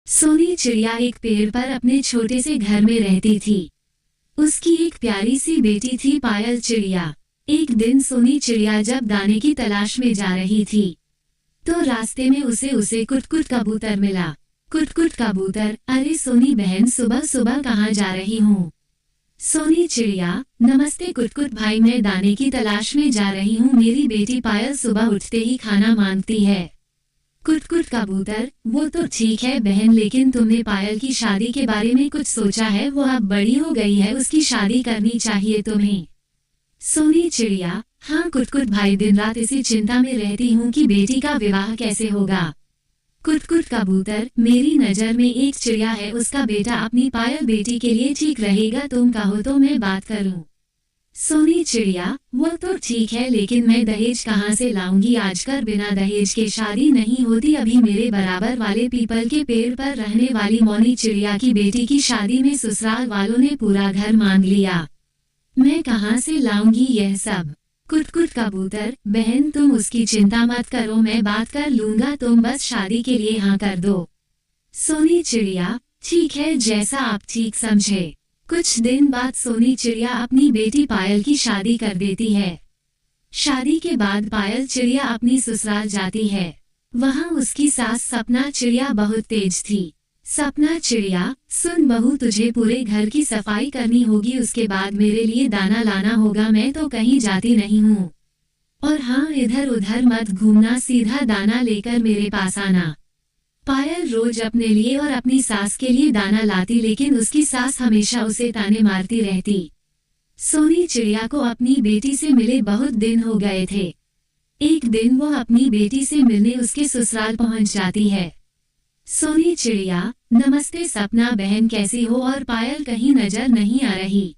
सोनी चिड़िया एक पेड़ पर अपने छोटे से घर में रहती थी। उसकी एक प्यारी सी बेटी थी पायल चिड़िया। एक दिन सोनी चिड़िया जब दाने की तलाश में जा रही थी तो रास्ते में उसे कुटकुट कबूतर मिला। कुटकुट कबूतर, अरे सोनी बहन, सुबह सुबह कहाँ जा रही हूँ? सोनी चिड़िया, नमस्ते कुटकुट भाई, मैं दाने की तलाश में जा रही हूँ। मेरी बेटी पायल सुबह उठते ही खाना मांगती है। कुटकुट कबूतर, वो तो ठीक है बहन, लेकिन तुमने पायल की शादी के बारे में कुछ सोचा है? वो अब बड़ी हो गई है, उसकी शादी करनी चाहिए तुम्हें। सोनी चिड़िया, हाँ कुटकुट भाई, दिन रात इसी चिंता में रहती हूँ कि बेटी का विवाह कैसे होगा। कुटकुट कबूतर, मेरी नजर में एक चिड़िया है, उसका बेटा अपनी पायल बेटी के लिए ठीक रहेगा, तुम कहो तो मैं बात करूँ। सोनी चिड़िया, वो तो ठीक है, लेकिन मैं दहेज कहाँ से लाऊंगी? आजकल बिना दहेज के शादी नहीं होती। अभी मेरे बराबर वाले पीपल के पेड़ पर रहने वाली मौनी चिड़िया की बेटी की शादी में ससुराल वालों ने पूरा घर मांग लिया। मैं कहाँ से लाऊंगी यह सब? कुटकुट कबूतर, बहन तुम उसकी चिंता मत करो, मैं बात कर लूंगा, तुम बस शादी के लिए हाँ कर दो। सोनी चिड़िया, ठीक है, जैसा आप ठीक समझे। कुछ दिन बाद सोनी चिड़िया अपनी बेटी पायल की शादी कर देती है। शादी के बाद पायल चिड़िया अपनी ससुराल जाती है। वहाँ उसकी सास सपना चिड़िया बहुत तेज थी। सपना चिड़िया, सुन बहू, तुझे पूरे घर की सफाई करनी होगी, उसके बाद मेरे लिए दाना लाना होगा, मैं तो कहीं जाती नहीं हूँ। और हाँ, इधर उधर मत घूमना, सीधा दाना लेकर मेरे पास आना। पायल रोज अपने लिए और अपनी सास के लिए दाना लाती, लेकिन उसकी सास हमेशा उसे ताने मारती रहती। सोनी चिड़िया को अपनी बेटी से मिले बहुत दिन हो गए थे। एक दिन वो अपनी बेटी से मिलने उसके ससुराल पहुंच जाती है। सोनी चिड़िया, नमस्ते सपना बहन, कैसी हो? और पायल कहीं नजर नहीं आ रही।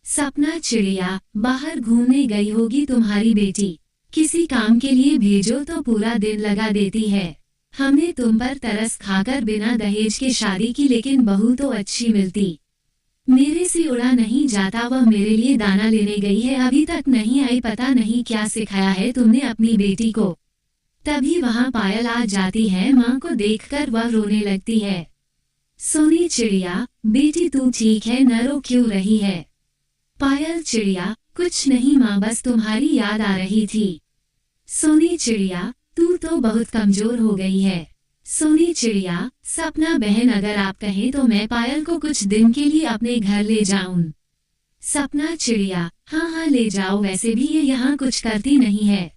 सपना चिड़िया, बाहर घूमने गई होगी तुम्हारी बेटी, किसी काम के लिए भेजो तो पूरा दिन लगा देती है। हमने तुम पर तरस खाकर बिना दहेज के शादी की, लेकिन बहू तो अच्छी मिलती। मेरे से उड़ा नहीं जाता, वह मेरे लिए दाना लेने गई है, अभी तक नहीं आई, पता नहीं क्या सिखाया है तुमने अपनी बेटी को। तभी वहाँ पायल आ जाती है। माँ को देखकर वह रोने लगती है। सोनी चिड़िया, बेटी तू ठीक है न, रो क्यों रही है? पायल चिड़िया, कुछ नहीं माँ, बस तुम्हारी याद आ रही थी। सोनी चिड़िया, तू तो बहुत कमजोर हो गई है। सोनी चिड़िया, सपना बहन, अगर आप कहें तो मैं पायल को कुछ दिन के लिए अपने घर ले जाऊं। सपना चिड़िया, हाँ हाँ ले जाओ, वैसे भी ये यहाँ कुछ करती नहीं है।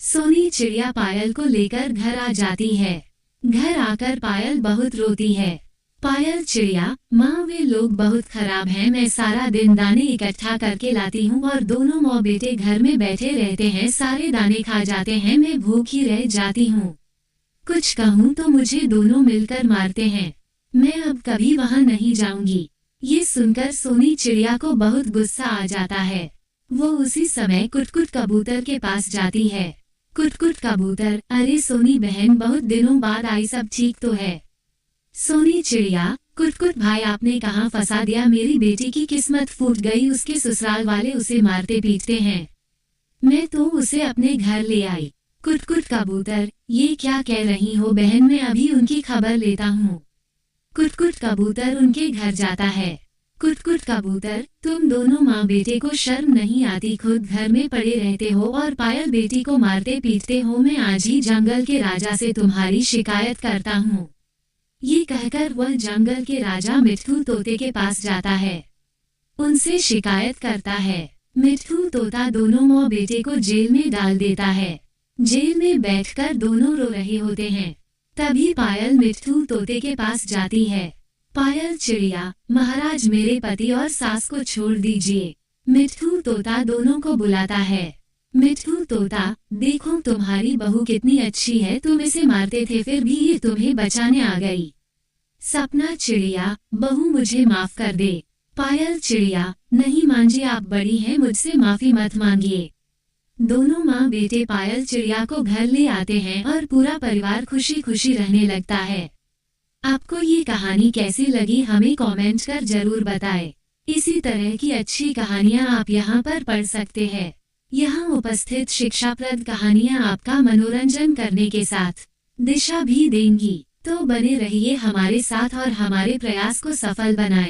सोनी चिड़िया पायल को लेकर घर आ जाती है। घर आकर पायल बहुत रोती है। पायल चिड़िया, माँ वे लोग बहुत खराब हैं, मैं सारा दिन दाने इकट्ठा करके लाती हूँ और दोनों माँ बेटे घर में बैठे रहते हैं, सारे दाने खा जाते हैं, मैं भूखी रह जाती हूँ। कुछ कहूँ तो मुझे दोनों मिलकर मारते हैं। मैं अब कभी वहाँ नहीं जाऊंगी। ये सुनकर सोनी चिड़िया को बहुत गुस्सा आ जाता है। वो उसी समय कुटकुट कबूतर के पास जाती है। कुटकुट कबूतर, अरे सोनी बहन, बहुत दिनों बाद आई, सब ठीक तो है? सोनी चिड़िया, कुटकुट भाई, आपने कहाँ फंसा दिया? मेरी बेटी की किस्मत फूट गई, उसके ससुराल वाले उसे मारते पीटते हैं। मैं तो उसे अपने घर ले आई। कुटकुट कबूतर, ये क्या कह रही हो बहन, मैं अभी उनकी खबर लेता हूँ। कुटकुट कबूतर उनके घर जाता है। कुटकुट कबूतर, तुम दोनों माँ बेटे को शर्म नहीं आती? खुद घर में पड़े रहते हो और पायल बेटी को मारते पीटते हो। मैं आज ही जंगल के राजा से तुम्हारी शिकायत करता हूँ। ये कहकर वह जंगल के राजा मिट्ठू तोते के पास जाता है। उनसे शिकायत करता है। मिट्ठू तोता दोनों माँ बेटे को जेल में डाल देता है। जेल में बैठकर दोनों रो रहे होते हैं। तभी पायल मिट्ठू तोते के पास जाती है। पायल चिड़िया, महाराज, मेरे पति और सास को छोड़ दीजिए। मिट्ठू तोता दोनों को बुलाता है। मिट्ठू तोता, देखो तुम्हारी बहू कितनी अच्छी है, तुम इसे मारते थे फिर भी ये तुम्हें बचाने आ गई। सपना चिड़िया, बहू मुझे माफ कर दे। पायल चिड़िया, नहीं माँ जी, आप बड़ी हैं, मुझसे माफी मत मांगिए। दोनों माँ बेटे पायल चिड़िया को घर ले आते हैं और पूरा परिवार खुशी खुशी रहने लगता है। आपको ये कहानी कैसी लगी हमें कमेंट कर जरूर बताएं। इसी तरह की अच्छी कहानियाँ आप यहाँ पर पढ़ सकते हैं। यहाँ उपस्थित शिक्षाप्रद कहानियाँ आपका मनोरंजन करने के साथ दिशा भी देंगी। तो बने रहिए हमारे साथ और हमारे प्रयास को सफल बनाएं।